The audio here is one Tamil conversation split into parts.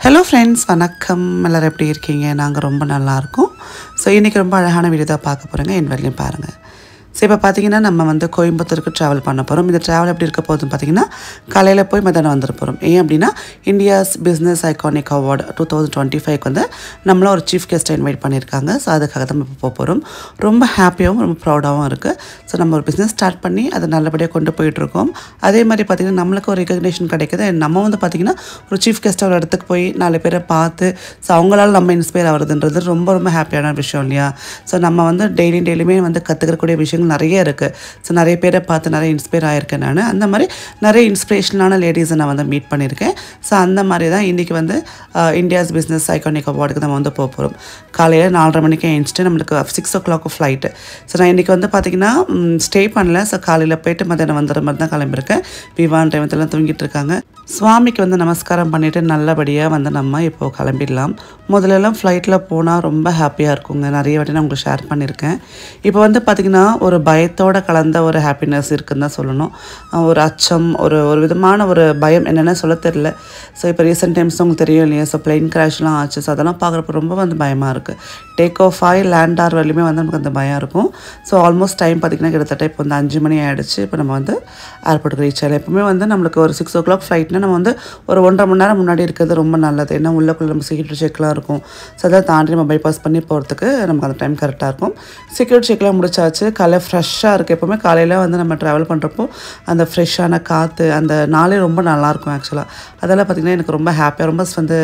Hello friends, வணக்கம். எல்லாரும் எப்படி இருக்கீங்க? நாங்க ரொம்ப நல்லா இருக்கோம். சோ இன்னைக்கு ரொம்ப அழகான வீடியோ தான் பார்க்க போறோங்க. என் வரையும் பாருங்க. சோ இப்போ பாத்தீங்கன்னா நம்ம வந்து கோயம்புத்தூருக்கு டிராவல் பண்ண போறோம். இந்த டிராவல் எப்படி இருக்க போகுதுன்னு பாத்தீங்கன்னா காலையில போய் மதியானம் வந்துற போறோம். ஏன் அப்படினா இந்தியாஸ் பிசினஸ் ஐகானிக் அவார்ட் 2025க்கு வந்து நம்மள ஒரு சீஃப் கெஸ்ட் இன்வைட் பண்ணிருக்காங்க. சோ அதுக்காக தான் நம்ம போக போறோம். ரொம்ப ஹாப்பியாவும் ரொம்ப ப்ரௌடாவும் இருக்கு. சோ நம்ம ஒரு பிசினஸ் ஸ்டார்ட் பண்ணி அதை நல்லபடியா கொண்டு போயிட்டு இருக்கோம். அதே மாதிரி பாத்தீங்கன்னா நம்மளுக்கு ஒரு ரெகக்னிஷன் கிடைக்குது. நம்ம வந்து பாத்தீங்கன்னா ஒரு சீஃப் கெஸ்ட் ஒரு இடத்துக்கு போய் நாலு பேரை பார்த்து சோ அவங்களால நம்ம இன்ஸ்பயர் ஆவறதுன்றது ரொம்ப ரொம்ப ஹாப்பியான விஷயம் இல்லையா? சோ நம்ம வந்து டெய்லியுமே வந்து கத்துக்கக்கூடிய விஷயங்கள் நிறைய இருக்கு. சோ நிறைய பேரை பார்த்து நிறைய இன்ஸ்பயர் ஆயிருக்கேன் நான். அந்த மாதிரி நிறைய இன்ஸ்பிரேஷனான லேடிஸை நான் வந்து மீட் பண்ணியிருக்கேன். ஸோ அந்த மாதிரி தான் இன்றைக்கி வந்து இந்தியாஸ் பிஸ்னஸ் ஐகானிக் அவார்டுக்கு நம்ம வந்து போக போகிறோம். காலையில் 4:30 மணிக்கு எழுந்துட்டு நம்மளுக்கு 6 o'clock ஃப்ளைட்டு. ஸோ நான் இன்றைக்கி வந்து பார்த்திங்கன்னா ஸ்டே பண்ணல. ஸோ காலையில் போய்ட்டு மதியானம் வந்துடுற மாதிரி தான் கிளம்பியிருக்கேன். விவான் டைமத்துலாம் தூங்கிட்டு இருக்காங்க. சுவாமிக்கு வந்து நமஸ்காரம் பண்ணிவிட்டு நல்லபடியாக வந்து நம்ம இப்போது கிளம்பிடலாம். முதல்லலாம் ஃப்ளைட்டில் போனால் ரொம்ப ஹாப்பியாக இருக்குங்க. நிறைய வாட்டி நான் உங்களுக்கு ஷேர் பண்ணியிருக்கேன். இப்போ வந்து பார்த்திங்கன்னா ஒரு பயத்தோடு கலந்த ஒரு ஹாப்பினஸ் இருக்குதுன்னு தான் சொல்லணும். ஒரு அச்சம், ஒரு விதமான ஒரு பயம் என்னென்ன சொல்ல தெரியல. ஸோ இப்போ ரீசெண்ட் டைம்ஸ் உங்களுக்கு தெரியும் இல்லையா? ஸோ பிளெயின் கிராஷ்லாம் ஆச்சு. ஸோ அதெல்லாம் பார்க்குறப்ப ரொம்ப வந்து பயமாக இருக்குது. டேக் ஆஃப் ஆகி லேண்ட் ஆகிற வரையுமே வந்து நமக்கு அந்த பயம் இருக்கும். ஸோ ஆல்மோஸ்ட் டைம் பார்த்திங்கன்னா கிட்டத்தட்ட இப்போ வந்து 5 மணி ஆகிடுச்சு. இப்போ நம்ம வந்து ஏர்போர்ட்டுக்கு ரீச் ஆகலாம். எப்பவுமே வந்து நம்மளுக்கு ஒரு 6 o'clock ஃப்ளைட்னா நம்ம வந்து ஒரு 1.5 மணி நேரம் முன்னாடி இருக்கிறது ரொம்ப நல்லது. ஏன்னா உள்ளக்குள்ளே நம்ம செக்யூரிட்டி செக்லாம் இருக்கும். ஸோ அதை தாண்டி நம்ம பைபாஸ் பண்ணி போகிறதுக்கு நமக்கு அந்த டைம் கரெக்டாக இருக்கும். செக்யூரிட்டி செக்லாம் முடிச்சாச்சு. காலையில் ஃப்ரெஷ்ஷாக இருக்குது. எப்போவுமே காலையில் வந்து நம்ம ட்ராவல் பண்ணுறப்போ அந்த ஃப்ரெஷ்ஷான காற்று அந்த நாளே ரொம்ப நல்லாயிருக்கும் ஆக்சுவலாக. அதெல்லாம் பார்த்திங்கன்னா எனக்கு ரொம்ப ஹாப்பியாக ரொம்ப வந்து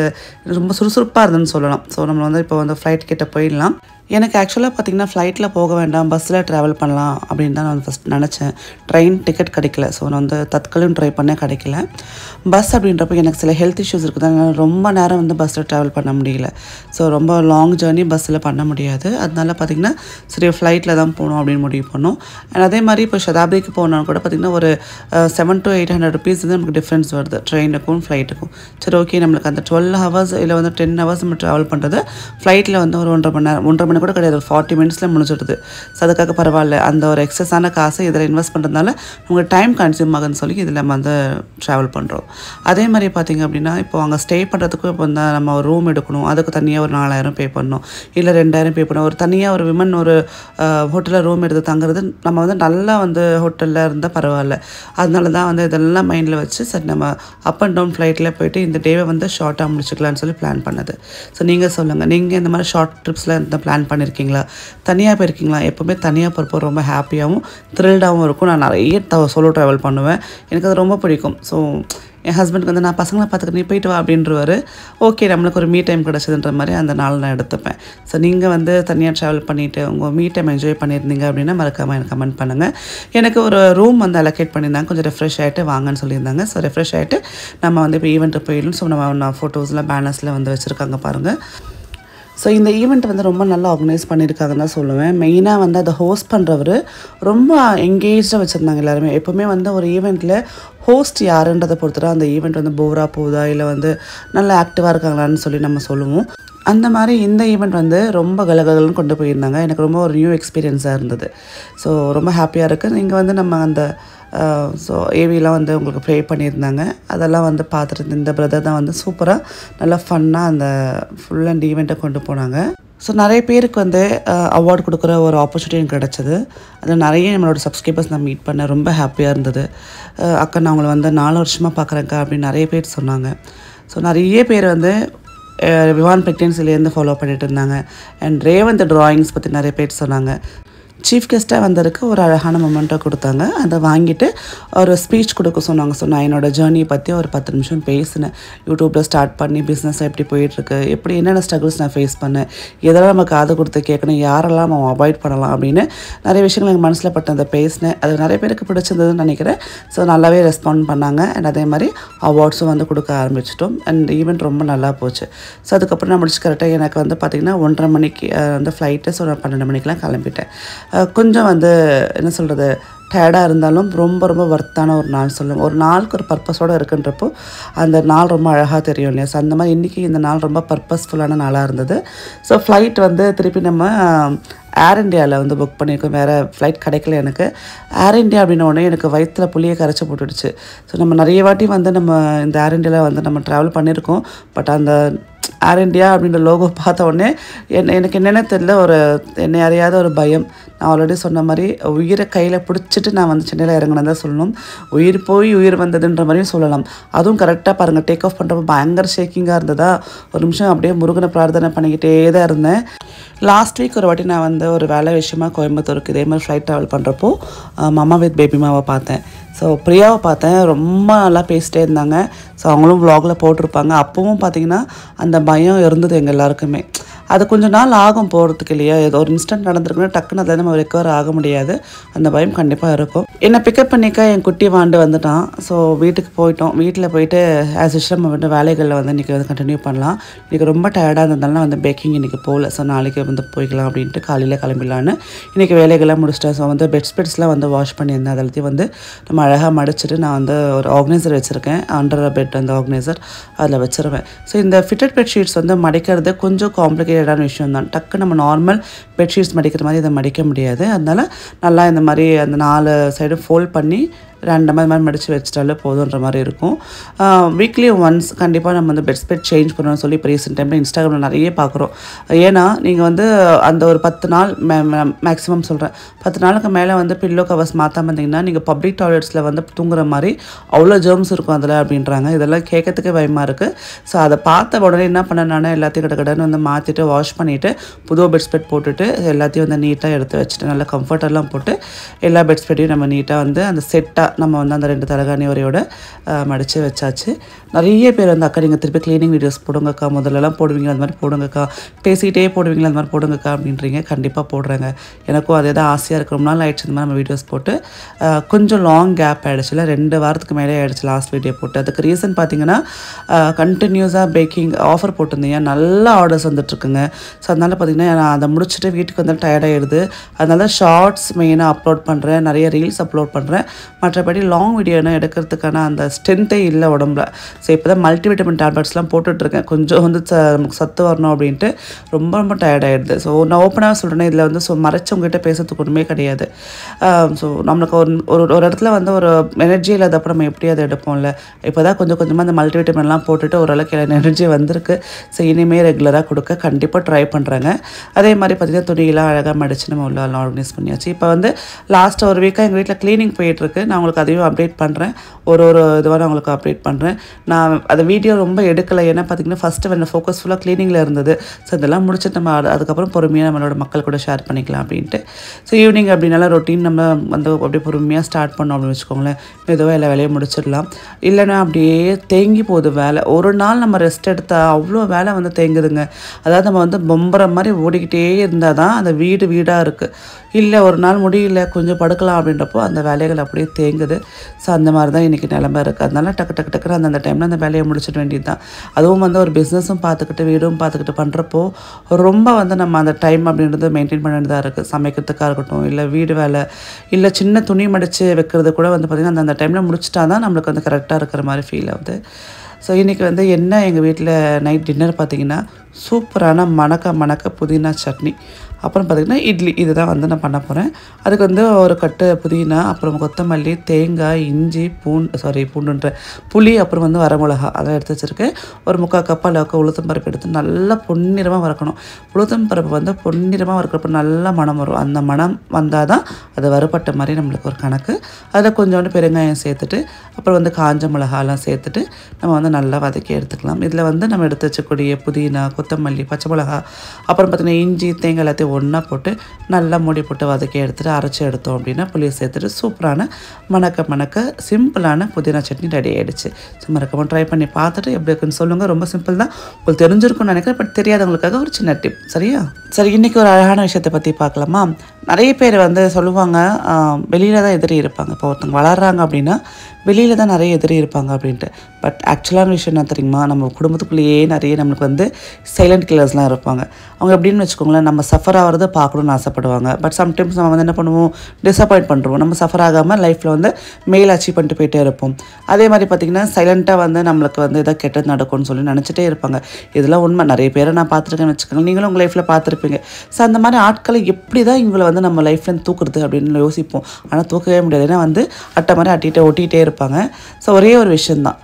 ரொம்ப சுறுசுறுப்பாக இருந்ததுன்னு சொல்லலாம். ஸோ நம்ம வந்து இப்போ வந்து ஃப்ளைட் கிட்ட போயிடலாம். எனக்கு ஆக்சுவலாக பார்த்திங்கன்னா ஃப்ளைட்டில் போக வேண்டாம், பஸ்ஸில் ட்ராவல் பண்ணலாம் அப்படின்னு தான் நான் ஃபஸ்ட் நினச்சேன். ட்ரெயின் டிக்கெட் கிடைக்கல. ஸோ நான் வந்து தற்காலிகம் ட்ரை பண்ண கிடைக்கல. பஸ் அப்படின்றப்போ எனக்கு சில ஹெல்த் இஷ்யூஸ் இருக்குது. அதனால் ரொம்ப நேரம் வந்து பஸ்ஸில் ட்ராவல் பண்ண முடியல. ஸோ ரொம்ப லாங் ஜேர்னி பஸ்ஸில் பண்ண முடியாது. அதனால பார்த்திங்கன்னா சரி ஃப்ளைட்டில் தான் போகணும் அப்படின்னு முடிவு பண்ணோம். அண்ட் அதே மாதிரி இப்போ சதாப்திக்கு போனோன்னு கூட பார்த்திங்கன்னா ஒரு 700 to 800 rupees வந்து நமக்கு டிஃப்ரென்ஸ் வருது ட்ரெயினுக்கும் ஃப்ளைட்டுக்கும். சரி ஓகே, நம்மளுக்கு அந்த 12 hours இல்லை வந்து 10 hours நம்ம ட்ராவல் பண்ணுறது ஃப்ளைட்டில் வந்து ஒரு 1.5 மணி நேரம் 1.5 மணி கூட கிடையாது, ஒரு 40 minutesல முடிஞ்சிடுது. ஸோ அதுக்காக பரவாயில்ல. அந்த ஒரு எக்ஸஸான காசை இதில் இன்வெஸ்ட் பண்ணுறதுனால உங்களுக்கு டைம் கன்சியூம் ஆகுன்னு சொல்லி இதில் நம்ம வந்து ட்ராவல் பண்ணுறோம். அதே மாதிரி பார்த்திங்க அப்படின்னா இப்போ அங்கே ஸ்டே பண்ணுறதுக்கும் இப்போ வந்து நம்ம ஒரு ரூம் எடுக்கணும். அதுக்கு தனியாக ஒரு 4000 பே பண்ணணும், இல்லை 2000 பே பண்ணணும். ஒரு தனியாக ஒரு விமன் ஒரு ஹோட்டலில் ரூம் எடுத்து தங்குறது நம்ம வந்து நல்லா வந்து ஹோட்டலில் இருந்தால் பரவாயில்ல. அதனால தான் வந்து இதெல்லாம் மைண்டில் வச்சு சரி நம்ம அப் அண்ட் டவுன் ஃப்ளைட்டில் போய்ட்டு இந்த டேவை வந்து ஷார்ட்டாக முடிச்சுக்கலான்னு சொல்லி பிளான் பண்ணது. ஸோ நீங்கள் சொல்லுங்கள், நீங்கள் இந்த மாதிரி ஷார்ட் ட்ரிப்ஸில் இந்த பிளான் பண்ணியிருக்கீங்களா? தனியாக போயிருக்கீங்களா? எப்போவுமே தனியாக போகிறப்போ ரொம்ப ஹாப்பியாகவும் த்ரில்டாகவும் இருக்கும். நான் நிறைய சோலோ ட்ராவல் பண்ணுவேன். எனக்கு அது ரொம்ப பிடிக்கும். ஸோ என் ஹஸ்பண்டுக்கு வந்து நான் பசங்களை பார்த்துக்க நீ போயிட்டு வா அப்படின்றவாரு. ஓகே, நம்மளுக்கு ஒரு மீ டைம் கிடச்சதுன்ற மாதிரி அந்த நாள் நான் எடுத்துப்பேன். ஸோ நீங்கள் வந்து தனியாக ட்ராவல் பண்ணிவிட்டு உங்கள் மீ டைம் என்ஜாய் பண்ணியிருந்தீங்க அப்படின்னா மறக்காமல் எனக்கு கமெண்ட் பண்ணுங்கள். எனக்கு ஒரு ரூம் வந்து அலோகேட் பண்ணியிருந்தாங்க. கொஞ்சம் ரெஃப்ரெஷ் ஆகிட்டு வாங்கன்னு சொல்லியிருந்தாங்க. ஸோ ரெஃப்ரெஷ் ஆகிட்டு நம்ம வந்து இப்போ ஈவெண்ட்டு போயிடணும். ஸோ நம்ம ஃபோட்டோஸ்லாம் பேனர்ஸில் வந்து வச்சுருக்காங்க பாருங்கள். ஸோ இந்த ஈவெண்ட் வந்து ரொம்ப நல்லா ஆர்கனைஸ் பண்ணியிருக்காங்கன்னு தான் சொல்லுவேன். மெயினாக வந்து அதை ஹோஸ்ட் பண்ணுறவர் ரொம்ப எங்கேஜாக வச்சுருந்தாங்க எல்லாருமே. எப்போவுமே வந்து ஒரு ஈவெண்ட்டில் ஹோஸ்ட் யாருன்றதை பொறுத்துட்டு அந்த ஈவெண்ட் வந்து போராக போகுதா இல்லை வந்து நல்லா ஆக்டிவாக இருக்காங்களான்னு சொல்லி நம்ம சொல்லுவோம். அந்த மாதிரி இந்த ஈவெண்ட் வந்து ரொம்ப கலகலன்னு கொண்டு போயிருந்தாங்க. எனக்கு ரொம்ப ஒரு நியூ எக்ஸ்பீரியன்ஸாக இருந்தது. ஸோ ரொம்ப ஹாப்பியாக இருக்குது. நீங்கள் வந்து நம்ம அந்த ஸோ ஏவிலாம் வந்து உங்களுக்கு ப்ளே பண்ணியிருந்தாங்க. அதெல்லாம் வந்து பார்த்துட்டு இந்த பிரதர் தான் வந்து சூப்பராக நல்லா ஃபன்னாக அந்த ஃபுல் அண்ட் ஈவெண்ட்டை கொண்டு போனாங்க. ஸோ நிறைய பேருக்கு வந்து அவார்டு கொடுக்குற ஒரு ஆப்பர்ச்சுனிட்டி எனக்கு கிடச்சிது. அதில் நிறைய நம்மளோட சப்ஸ்கிரைபர்ஸ் நான் மீட் பண்ணேன். ரொம்ப ஹாப்பியாக இருந்தது. அக்கா நான் உங்களை வந்து 4 வருஷமாக பார்க்குறேங்க்கா அப்படின்னு நிறைய பேர் சொன்னாங்க. ஸோ நிறைய பேர் வந்து விவான் ப்ரெக்னன்சிலேருந்து ஃபாலோ பண்ணிட்டு இருந்தாங்க. அண்ட் ரேவந்த் ட்ராயிங்ஸ் பற்றி நிறைய பேர் சொன்னாங்க. சீஃப் கெஸ்ட்டாக வந்ததுக்கு ஒரு அழகான மொமெண்ட்டை கொடுத்தாங்க. அதை வாங்கிட்டு ஒரு ஸ்பீச் கொடுக்க சொன்னாங்க. ஸோ நான் என்னோடய ஜேர்னியை பற்றி ஒரு 10 நிமிஷம் பேசினேன். யூடியூப்பில் ஸ்டார்ட் பண்ணி பிஸ்னஸ் எப்படி போயிட்டுருக்கு, எப்படி என்னென்ன ஸ்ட்ரகிள்ஸ் நான் ஃபேஸ் பண்ணேன், எதெல்லாம் நம்ம காது கொடுத்து கேட்கணும், யாரெல்லாம் நம்ம அவாய்ட் பண்ணலாம் அப்படின்னு நிறைய விஷயங்கள் எனக்கு மனசில் பட்டதை பேசினேன். அது நிறைய பேருக்கு பிடிச்சிருந்ததுன்னு நினைக்கிறேன். ஸோ நல்லாவே ரெஸ்பாண்ட் பண்ணாங்க. அண்ட் அதே மாதிரி அவார்ட்ஸும் வந்து கொடுக்க ஆரம்பிச்சிட்டோம். அண்ட் ஈவெண்ட் ரொம்ப நல்லா போச்சு. ஸோ அதுக்கப்புறம் நான் முடிச்சு கரெக்டாக எனக்கு வந்து பார்த்திங்கன்னா 1:30 மணிக்கு வந்து ஃப்ளைட்டு. ஸோ நான் 12 மணிக்கெலாம் கிளம்பிட்டேன். கொஞ்சம் வந்து என்ன சொல்கிறது டயர்டாக இருந்தாலும் ரொம்ப ரொம்ப வர்த்தான ஒரு நாள் சொல்லுங்கள். ஒரு நாளுக்கு ஒரு பர்பஸோடு இருக்குன்றப்போ அந்த நாள் ரொம்ப அழகாக தெரியும் இல்லையா? ஸோ அந்த மாதிரி இன்றைக்கி இந்த நாள் ரொம்ப பர்பஸ்ஃபுல்லான நாளாக இருந்தது. ஸோ ஃப்ளைட் வந்து திருப்பி நம்ம ஏர் இண்டியாவில் வந்து புக் பண்ணியிருக்கோம். வேறு ஃப்ளைட் கிடைக்கல எனக்கு. ஏர் இண்டியா அப்படின்ன உடனே எனக்கு வயிற்றில் புளியை கரைச்சி போட்டுடுச்சு. ஸோ நம்ம நிறைய வாட்டி வந்து நம்ம இந்த ஏர் இண்டியாவில் வந்து நம்ம ட்ராவல் பண்ணியிருக்கோம். பட் அந்த ஏர் இண்டியா அப்படின்ற லோகோ பார்த்த உடனே எனக்கு என்னென்ன தெரியல, என்னை அறியாத ஒரு பயம். நான் ஆல்ரெடி சொன்ன மாதிரி உயிரை கையில் பிடிச்சிட்டு நான் வந்து சென்னையில் இறங்கினேன் தான் சொல்லணும். உயிர் போய் உயிர் வந்ததுன்ற மாதிரியும் சொல்லலாம். அதுவும் கரெக்டாக பாருங்கள், டேக் ஆஃப் பண்ணுறப்ப பயங்கர ஷேக்கிங்காக இருந்ததா. ஒரு நிமிஷம் அப்படியே முருகனை பிரார்த்தனை பண்ணிக்கிட்டே தான் இருந்தேன். லாஸ்ட் வீக் ஒரு வாட்டி நான் வந்து ஒரு வேலை விஷயமாக கோயம்புத்தூருக்கு இதே மாதிரி ஃப்ளைட் ட்ராவல் பண்ணுறப்போ மாமா வித் பேபிமாவை பார்த்தேன். ஸோ பிரியாவை பார்த்தேன். ரொம்ப நல்லா பேசிட்டே இருந்தாங்க. ஸோ அவங்களும் வ்ளாகில் போட்டிருப்பாங்க. அப்பவும் பார்த்திங்கன்னா அந்த பயம் இருந்தது எங்கள் எல்லாருக்குமே. அது கொஞ்சம் நாள் ஆகும் போகிறதுக்கு இல்லையா. ஏதோ ஒரு இன்ஸ்டன்ட் நடந்திருக்குன்னா டக்குன்னு அதில் நம்ம ரெக்கவர் ஆக முடியாது. அந்த பயம் கண்டிப்பாக இருக்கும். என்னை பிக்கப் பண்ணிக்க என் குட்டி வாண்டு வந்துட்டான். ஸோ வீட்டுக்கு போயிட்டோம். வீட்டில் போயிட்டு ஆஸ் யூஷுவல் நம்ம வந்து வேலைகளில் வந்து இன்றைக்கி வந்து கண்டினியூ பண்ணலாம். இன்றைக்கி ரொம்ப டயர்டாக இருந்ததுனால வந்து பேக்கிங் இன்றைக்கி போகல. ஸோ நாளைக்கு வந்து போய்க்கலாம் அப்படின்ட்டு காலையில் கிளம்பிடலான்னு இன்றைக்கி வேலைகள்லாம் முடிச்சிட்டேன். ஸோ வந்து பெட்ஸ்பெட்ஸ்லாம் வந்து வாஷ் பண்ணியிருந்தேன். அதெல்லாத்தையும் வந்து நம்ம அழகாக மடிச்சிட்டு நான் வந்து ஒரு ஆர்கனைசர் வச்சுருக்கேன். அண்டர் பெட் அந்த ஆர்கனைசர் அதில் வச்சுருவேன். ஸோ இந்த ஃபிட்டட் பெட்ஷீட்ஸ் வந்து மடிக்கிறது கொஞ்சம் காம்ப்ளிகேட்டடான விஷயம் தான். டக்கு நம்ம நார்மல் பெட்ஷீட்ஸ் மடிக்கிற மாதிரி இதை மடிக்க முடியாது. அதனால் நல்லா இந்த மாதிரி அந்த 4 சைடு ஃபோல்ட் பண்ணி ரேண்டமாக இது மாதிரி மடித்து வச்சிட்டாலே போதுன்ற மாதிரி இருக்கும். வீக்லி ஒன்ஸ் கண்டிப்பாக நம்ம வந்து பெட்ஸ்பெட் சேஞ்ச் பண்ணணும்னு சொல்லி இப்போ ரீசெண்ட் டைமில் இன்ஸ்டாகிராமில் நிறைய பார்க்குறோம். ஏன்னா நீங்கள் வந்து அந்த ஒரு 10 நாள் மேக்ஸிமம் சொல்கிறேன், 10 நாளுக்கு மேலே வந்து பில்லோ கவர்ஸ் மாற்றாமல் இருந்தீங்கன்னா நீங்கள் பப்ளிக் டாய்லெட்ஸில் வந்து தூங்குற மாதிரி அவ்வளோ ஜெர்ம்ஸ் இருக்கும் அதில் அப்படின்றாங்க. இதெல்லாம் கேட்கறதுக்கு பயமாக இருக்குது. ஸோ அதை பார்த்த உடனே என்ன பண்ணேன், நான் எல்லாத்தையும் கடன்னு வந்து மாற்றிட்டு வாஷ் பண்ணிவிட்டு புது பெட்ஸ்பெட் போட்டுட்டு எல்லாத்தையும் வந்து நீட்டாக எடுத்து வச்சுட்டு நல்லா கம்ஃபர்டெல்லாம் போட்டு எல்லா பெட்ஸ்பெட்டையும் நம்ம நீட்டாக வந்து அந்த செட்டாக நம்ம வந்து அந்த 2 தலகாணி உரையோட மடித்து வச்சாச்சு. நிறைய பேர் வந்து அக்கா நீங்கள் திருப்பி க்ளீனிங் வீடியோஸ் போடுங்கக்கா, முதல்லலாம் போடுவீங்களா அந்த மாதிரி போடுங்கக்கா, பேசிக்கிட்டே போடுவீங்களா அந்த மாதிரி போடுங்கக்கா அப்படின்றீங்க. கண்டிப்பாக போடுறேங்க. எனக்கும் அதே தான் ஆசையாக இருக்கிற நாள் ஆகிடுச்சு இந்த மாதிரி நம்ம வீடியோஸ் போட்டு. கொஞ்சம் லாங் கேப் ஆகிடுச்சு, இல்லை 2 வாரத்துக்கு மேலே ஆகிடுச்சு லாஸ்ட் வீடியோ போட்டு. அதுக்கு ரீசன் பார்த்தீங்கன்னா கண்டினியூஸாக பேக்கிங் ஆஃபர் போட்டிருந்தீங்க, நல்லா ஆர்டர்ஸ் வந்துட்டுருக்குங்க. ஸோ அதனால் பார்த்திங்கன்னா நான் அதை முடிச்சுட்டு வீட்டுக்கு வந்து டயர்டாகிடுது. அதனால ஷார்ட்ஸ் மெயினாக அப்லோட் பண்ணுறேன், நிறைய ரீல்ஸ் அப்லோட் பண்ணுறேன். மற்றபடி லாங் வீடியோனா எடுக்கிறதுக்கான அந்த ஸ்ட்ரென்த்தே இல்லை உடம்புல. ஸோ இப்போ தான் மல்டிவிட்டமின் டேப்லெட்ஸ்லாம் போட்டுட்ருக்கேன். கொஞ்சம் வந்து நமக்கு சத்து வரணும் அப்படின்ட்டு ரொம்ப ரொம்ப டயர்டாகிடுது. ஸோ நான் ஓப்பனாக சொல்கிறேன்னா இதில் வந்து மறைச்சவங்ககிட்ட பேசுறதுக்கு ஒன்றுமே கிடையாது. ஸோ நம்மளுக்கு ஒரு இடத்துல வந்து ஒரு எனர்ஜி இல்லாதப்போ நம்ம எப்படி அதை எடுப்போம்ல. இப்போ தான் கொஞ்சம் கொஞ்சமாக அந்த மல்டிவிட்டமின்லாம் போட்டுட்டு ஓரளவுக்கு எனர்ஜி வந்திருக்கு. ஸோ இனிமேல் ரெகுலராக கொடுக்க கண்டிப்பாக ட்ரை பண்ணுறாங்க. அதே மாதிரி பார்த்திங்கன்னா துணியெல்லாம் அழகாக மடித்து நம்ம உள்ள ஆர்கனைஸ் பண்ணியாச்சு. இப்போ வந்து லாஸ்ட் ஒரு வீக்காக எங்கள் வீட்டில் க்ளீனிங் போயிட்டுருக்கு. நான் உங்களுக்கு அதையும் அப்டேட் பண்ணுறேன். ஒரு இதுவாக நான் உங்களுக்கு அப்டேட் பண்ணுறேன். நான் அந்த வீடியோ ரொம்ப எடுக்கலை, ஏன்னா பார்த்திங்கன்னா ஃபஸ்ட்டு வந்து ஃபோக்கஸ் ஃபுல்லாக க்ளீனிங்கில் இருந்தது. ஸோ இதெல்லாம் முடிச்சுட்டு நம்ம அதுக்கப்புறம் பொறுமையாக நம்மளோட மக்கள் கூட ஷேர் பண்ணிக்கலாம் அப்படின்ட்டு. ஸோ ஈவினிங் அப்படின்னால ரொட்டீன் நம்ம வந்து அப்படியே பொறுமையாக ஸ்டார்ட் பண்ணோம் அப்படின்னு வச்சுக்கோங்களேன். மெதுவாக எல்லா வேலையும் முடிச்சிடலாம். இல்லைன்னா அப்படியே தேங்கி போகுது வேலை. ஒரு நாள் நம்ம ரெஸ்ட் எடுத்தால் அவ்வளோ வேலை வந்து தேங்குதுங்க. அதாவது நம்ம வந்து பொம்புற மாதிரி ஓடிக்கிட்டே இருந்தால் தான் அந்த வீடாக இருக்குது. இல்லை ஒரு நாள் முடியல கொஞ்சம் படுக்கலாம் அப்படின்றப்போ அந்த வேலைகள் அப்படியே தேங்குது. ஸோ அந்த மாதிரி தான் இன்றைக்கி நிலமை இருக்குது. அதனால டக்குன்னு அந்த டைமில் அந்த வேலையை முடிச்சிட வேண்டியது தான். அதுவும் வந்து ஒரு பிஸ்னஸும் பார்த்துக்கிட்டு வீடும் பார்த்துக்கிட்டு பண்ணுறப்போ ரொம்ப வந்து நம்ம அந்த டைம் அப்படின்றது மெயின்டைன் பண்ண வேண்டியதாக இருக்குது. சமைக்கிறதுக்காக இருக்கட்டும், இல்லை வீடு வேலை, இல்லை சின்ன துணி மடித்து வைக்கிறது கூட வந்து பார்த்திங்கன்னா அந்த டைமில் முடிச்சிட்டா தான் நம்மளுக்கு வந்து கரெக்டாக இருக்கிற மாதிரி ஃபீல் ஆகுது. ஸோ இன்றைக்கி வந்து என்ன எங்கள் வீட்டில் நைட் டின்னர் பார்த்திங்கன்னா சூப்பரான மணக்க புதினா சட்னி, அப்புறம் பார்த்திங்கன்னா இட்லி. இது தான் வந்து நான் பண்ண போகிறேன். அதுக்கு வந்து ஒரு கட்டு புதினா, அப்புறம் கொத்தமல்லி, தேங்காய், இஞ்சி, பூண்டுன்ற புளி, அப்புறம் வந்து வரமிளகா அதெல்லாம் எடுத்து வச்சுருக்கேன். ஒரு 3/4 கப் அளவுக்கு உளுத்தம் பருப்பு எடுத்து நல்லா பொன்னிறமாக வறுக்கணும். உளுத்தம் பருப்பு வந்து பொன்னிறமாக வறுக்கிறப்ப நல்லா மணம் வரும். அந்த மணம் வந்தால் தான் அது வறுபட்ட மாதிரி நம்மளுக்கு ஒரு கணக்கு. அதில் கொஞ்சோண்டு பெருங்காயம் சேர்த்துட்டு, அப்புறம் வந்து காஞ்ச மிளகாலாம் சேர்த்துட்டு நம்ம வந்து நல்லா வதக்கி எடுத்துக்கலாம். இதில் வந்து நம்ம எடுத்து வச்சக்கூடிய புதினா, கொத்தமல்லி, பச்சை மிளகா, அப்புறம் பார்த்திங்கன்னா இஞ்சி, தேங்காய் எல்லாத்தையும் ஒன்றா போட்டு நல்லா மூடி போட்டு வதக்கி எடுத்துகிட்டு அரைச்சி எடுத்தோம் அப்படின்னா புளியை சேர்த்துட்டு சூப்பரான மணக்க சிம்பிளான புதினா சட்னி ரெடி ஆகிடுச்சு. ஸோ மறக்காம ட்ரை பண்ணி பார்த்துட்டு எப்படி இருக்குன்னு சொல்லுங்கள். ரொம்ப சிம்பிள் தான், உங்களுக்கு தெரிஞ்சிருக்கும்னு நினைக்கிறேன். பட் தெரியாதவங்களுக்காக ஒரு சின்ன டிப். சரியா? சரி, இன்றைக்கி ஒரு அழகான விஷயத்தை பற்றி பார்க்கலாமா? நிறைய பேர் வந்து சொல்லுவாங்க வெளியில் தான் எதிரி இருப்பாங்க. இப்போ ஒருத்தவங்க வளர்கிறாங்க அப்படின்னா வெளியில் தான் நிறைய எதிரி இருப்பாங்க அப்படின்ட்டு. பட் ஆக்சுவலான விஷயம் என்ன தெரியுமா, நம்ம குடும்பத்துக்குள்ளேயே நிறைய நம்மளுக்கு வந்து சைலண்ட் கில்லர்ஸ்லாம் இருப்பாங்க. அவங்க எப்படின்னு வச்சுக்கோங்களேன், நம்ம சஃபர் சஃபர் ஆகிறது பார்க்கணுன்னு ஆசைப்படுவாங்க. பட் சம்டைம்ஸ் நம்ம வந்து என்ன பண்ணுவோம், டிசப்பாயிண்ட் பண்ணுறோம். நம்ம சஃபர் ஆகாமல் லைஃப்பில் வந்து மெயில் அச்சீவ் பண்ணிட்டு போயிட்டே இருப்போம். அதே மாதிரி பார்த்திங்கன்னா சைலண்ட்டாக வந்து நம்மளுக்கு வந்து எதாவது கெட்டது நடக்கும்னு சொல்லி நினச்சிட்டே இருப்பாங்க. இதெல்லாம் உண்மை. நிறைய பேரை நான் பார்த்துருக்கேன்னு வச்சுக்கோங்க. நீங்களும் உங்கள் லைஃப்பில் பார்த்துருப்பீங்க. ஸோ அந்த மாதிரி ஆட்களை எப்படி தான் இவங்களை வந்து நம்ம லைஃப்லேருந்து தூக்குறது அப்படின்னு யோசிப்போம். ஆனால் தூக்கவே முடியாது. ஏன்னா வந்து அட்டை மாதிரி ஒட்டிகிட்டே இருப்பாங்க. ஸோ ஒரே ஒரு விஷயந்தான்,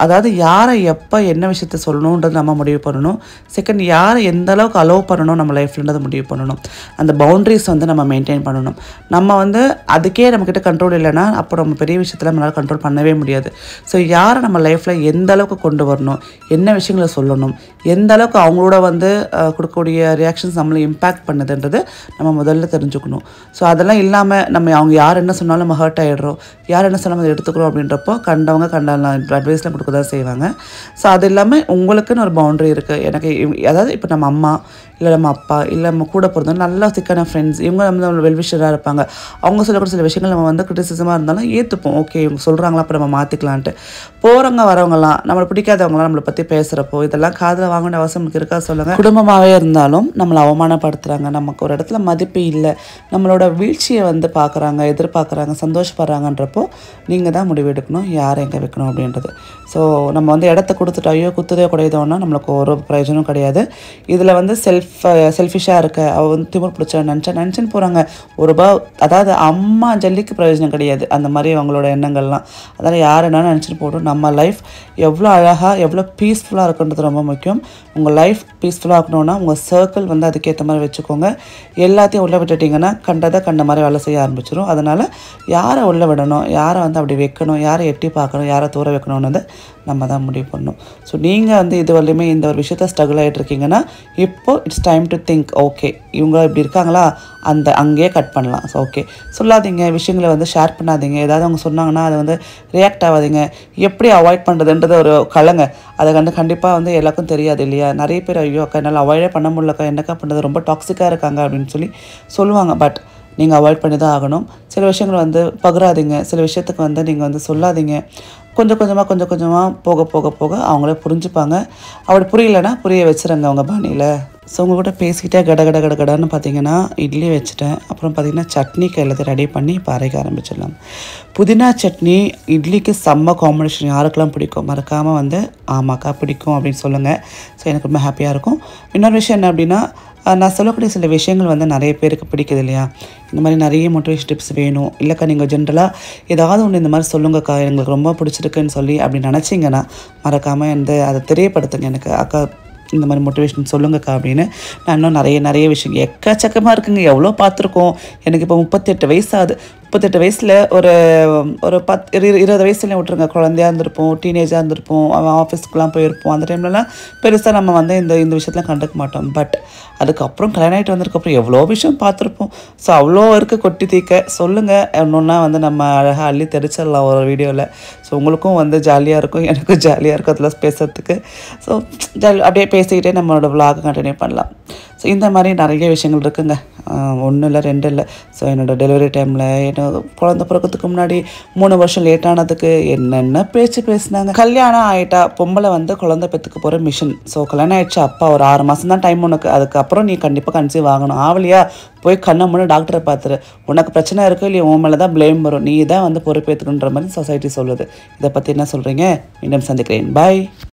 அதாவது யாரை எப்போ என்ன விஷயத்த சொல்லணுன்றது நம்ம முடிவு பண்ணணும். செகண்ட், யாரை எந்த அளவுக்கு அலோவ் பண்ணணும் நம்ம லைஃப்லன்றதை முடிவு பண்ணணும். அந்த பவுண்ட்ரிஸ் வந்து நம்ம மெயின்டைன் பண்ணணும். நம்ம வந்து அதுக்கே நம்மக்கிட்ட கண்ட்ரோல் இல்லைன்னா அப்போ நம்ம பெரிய விஷயத்தில் நம்மளால் கண்ட்ரோல் பண்ணவே முடியாது. ஸோ யாரை நம்ம லைஃப்பில் எந்த அளவுக்கு கொண்டு வரணும், என்ன விஷயங்களை சொல்லணும், எந்த அளவுக்கு அவங்களோட வந்து கொடுக்கக்கூடிய ரியாக்ஷன்ஸ் நம்மளை இம்பேக்ட் பண்ணுதுன்றது நம்ம முதல்ல தெரிஞ்சுக்கணும். ஸோ அதெல்லாம் இல்லாமல் நம்ம அவங்க யார் என்ன சொன்னாலும் நம்ம ஹர்ட் ஆகிடுறோம், யார் என்ன சொன்னாலும் அதை எடுத்துக்கிறோம் அப்படின்றப்போ கண்டவங்க அட்வைஸ்லாம் கொடுக்க தான் செய்வாங்க. ஸோ அது இல்லாமல் உங்களுக்குன்னு ஒரு பவுண்ட்ரி இருக்குது. எனக்கு அதாவது இப்போ நம்ம அம்மா இல்லை நம்ம அப்பா இல்லை நம்ம கூட பிறந்தவங்க நல்லா திக்கான ஃப்ரெண்ட்ஸ், இவங்க நம்ம வெல்விஷராக இருப்பாங்க. அவங்க சொல்லக்கூடிய சில விஷயங்கள் நம்ம வந்து கிரிட்டிசிசமாக இருந்தாலும் ஏற்றுப்போம். ஓகே, இவங்க சொல்கிறாங்களா, அப்போ நம்ம மாற்றிக்கலான்ட்டு. போகிறவங்க வரவங்களாம் நம்மளை பிடிக்காதவங்களாம் நம்மளை பற்றி பேசுகிறப்போ இதெல்லாம் காதில் வாங்க வேண்டிய அவசியம் இருக்கா சொல்லுங்கள். குடும்பமாகவே இருந்தாலும் நம்மளை அவமானப்படுத்துகிறாங்க, நமக்கு ஒரு இடத்துல மதிப்பு இல்லை, நம்மளோட வீழ்ச்சியை வந்து பார்க்குறாங்க, எதிர்பார்க்குறாங்க, சந்தோஷப்படுறாங்கன்றப்போ நீங்கள் தான் முடிவு எடுக்கணும் யாரை எங்கே வைக்கணும் அப்படின்றது. ஸோ நம்ம வந்து இடத்த கொடுத்துட்டு ஐயோ குத்துதே குறையுதோன்னா நம்மளுக்கு ஒரு பிரயோஜனம் கிடையாது. இதில் வந்து செல்ஃபிஷாக இருக்க அவள் வந்து திமிர் பிடிச்ச நினச்சின்னு போகிறாங்க. ₹1, அதாவது அம்மா ஜல்லிக்கு பிரயோஜனம் கிடையாது. அந்த மாதிரி அவங்களோட எண்ணங்கள்லாம். அதனால் யார் என்ன நினச்சிட்டு போட்டோம், நம்ம லைஃப் எவ்வளோ அழகாக எவ்வளோ பீஸ்ஃபுல்லாக இருக்குன்றது ரொம்ப முக்கியம். உங்கள் லைஃப் பீஸ்ஃபுல்லாக இருக்கணும்னா உங்கள் சர்க்கிள் வந்து அதுக்கேற்ற மாதிரி வச்சுக்கோங்க. எல்லாத்தையும் உள்ளே விட்டுட்டிங்கன்னா கண்ட மாதிரி வேலை செய்ய ஆரம்பிச்சிடும். அதனால் யாரை உள்ளே விடணும், யாரை வந்து அப்படி வைக்கணும், யாரை எட்டி பார்க்கணும், யாரை தூர வைக்கணும்னு நம்ம தான் முடிவு பண்ணணும். ஸோ நீங்கள் வந்து இது வரையுமே இந்த ஒரு விஷயத்த ஸ்ட்ரகிள் ஆகிட்டு இருக்கீங்கன்னா இப்போ it's time to think, okay இவங்க இப்படி இருக்காங்களா, அங்கேயே கட் பண்ணலாம். ஸோ ஓகே, சொல்லாதீங்க, விஷயங்களை வந்து ஷேர் பண்ணாதீங்க. ஏதாவது அவங்க சொன்னாங்கன்னா அதை வந்து ரியாக்ட் ஆகாதீங்க. எப்படி அவாய்ட் பண்ணுறதுன்றது ஒரு கலங்க. அதை கண்டிப்பாக வந்து எல்லாருக்கும் தெரியாது இல்லையா. நிறைய பேர் ஐயோ அக்கா என்னால் அவாய்டே பண்ண முடியலக்கா, என்னக்கா பண்ணுறது, ரொம்ப டாக்ஸிக்காக இருக்காங்க அப்படின்னு சொல்லுவாங்க. பட் நீங்கள் அவாய்ட் பண்ணி தான் ஆகணும். சில விஷயங்கள் வந்து பகிராதீங்க, சில விஷயத்துக்கு வந்து நீங்கள் வந்து சொல்லாதீங்க. கொஞ்சம் கொஞ்சமாக போக அவங்களே புரிஞ்சுப்பாங்க. அப்படி புரியலைன்னா புரிய வச்சுருங்க அவங்க பாணியில். ஸோ உங்கள்கிட்ட பேசிக்கிட்டே கடன்னு பார்த்தீங்கன்னா இட்லி வச்சுட்டேன். அப்புறம் பார்த்திங்கன்னா சட்னிக்கு எல்லாத்தையும் ரெடி பண்ணி இப்போ அரைக்க ஆரம்பிச்சிடலாம். புதினா சட்னி இட்லிக்கு செம்ம காம்பினேஷன். யாருக்கெல்லாம் பிடிக்கும் மறக்காமல் வந்து ஆமாக்கா பிடிக்கும் அப்படின்னு சொல்லுங்கள். ஸோ எனக்கு ரொம்ப ஹாப்பியாக இருக்கும். இன்னொரு விஷயம் என்ன அப்படின்னா, நான் சொல்லக்கூடிய சில விஷயங்கள் வந்து நிறைய பேருக்கு பிடிக்குது இல்லையா. இந்த மாதிரி நிறைய மோட்டிவேஷன் டிப்ஸ் வேணும், இல்லைக்கா நீங்கள் ஜென்ரலாக ஏதாவது ஒன்று இந்த மாதிரி சொல்லுங்கக்கா எங்களுக்கு ரொம்ப பிடிச்சிருக்குன்னு சொல்லி அப்படி நினச்சிங்கன்னா மறக்காமல் அதை தெரியப்படுத்துங்க எனக்கு. அக்கா இந்த மாதிரி மோட்டிவேஷன் சொல்லுங்கக்கா அப்படின்னு. நான் இன்னும் நிறைய விஷயம் எக்கச்சக்கமாக இருக்குங்க, எவ்வளோ பார்த்துருக்கோம். எனக்கு இப்போ 38 வயசு ஆகுது. 38 வயசில் ஒரு 20 வயசுலேயும் விட்டுருங்க, குழந்தையாக இருந்திருப்போம், டீனேஜாக இருந்திருப்போம், ஆஃபீஸ்க்குலாம் போயிருப்போம். அந்த டைம்லலாம் பெருசாக நம்ம வந்து இந்த விஷயத்தெலாம் கண்டுக்க மாட்டோம். பட் அதுக்கப்புறம் கல்யாணம் ஆகிட்டு வந்ததுக்கப்புறம் எவ்வளோ விஷயம் பார்த்துருப்போம். ஸோ அவ்வளோ இருக்குது கொட்டி தீக்க. சொல்லுங்கள், இன்னொன்னா வந்து நம்ம அழகாக அள்ளி தெரிச்சிடலாம் ஒரு வீடியோவில். ஸோ உங்களுக்கும் வந்து ஜாலியாக இருக்கும், எனக்கும் ஜாலியாக இருக்கும் அதில் பேசுகிறதுக்கு. ஸோ அப்படியே பேசிக்கிட்டே நம்மளோட விலாகை கண்டினியூ பண்ணலாம். ஸோ இந்த மாதிரி நிறைய விஷயங்கள் இருக்குங்க. 1 இல்லை 2 இல்லை. ஸோ என்னோடய டெலிவரி டைமில் குழந்தை பிறக்கிறதுக்கு முன்னாடி 3 வருஷம் லேட் ஆனதுக்கு என்னென்ன பேசினாங்க. கல்யாணம் ஆகிட்டா பொம்பளை வந்து குழந்தை பெற்றுக்க போகிற மிஷின். ஸோ கல்யாணம் ஆகிடுச்சு, அப்பா ஒரு 6 மாதம் தான் டைம் உனக்கு, அதுக்கப்புறம் நீ கண்டிப்பாக கன்சீவ் ஆகணும். ஆவலியா போய் கண்ணை முன்னே டாக்டரை பார்த்துரு, உனக்கு பிரச்சனை இருக்குது இல்லையா, உன் மேலே தான் ப்ளேம் வரும், நீ தான் வந்து பொறுப்பேற்றுக்குன்ற மாதிரி சொசைட்டி சொல்லுது. இதை பற்றி என்ன சொல்கிறீங்க? மீண்டும் சந்திக்கிறேன். பாய்.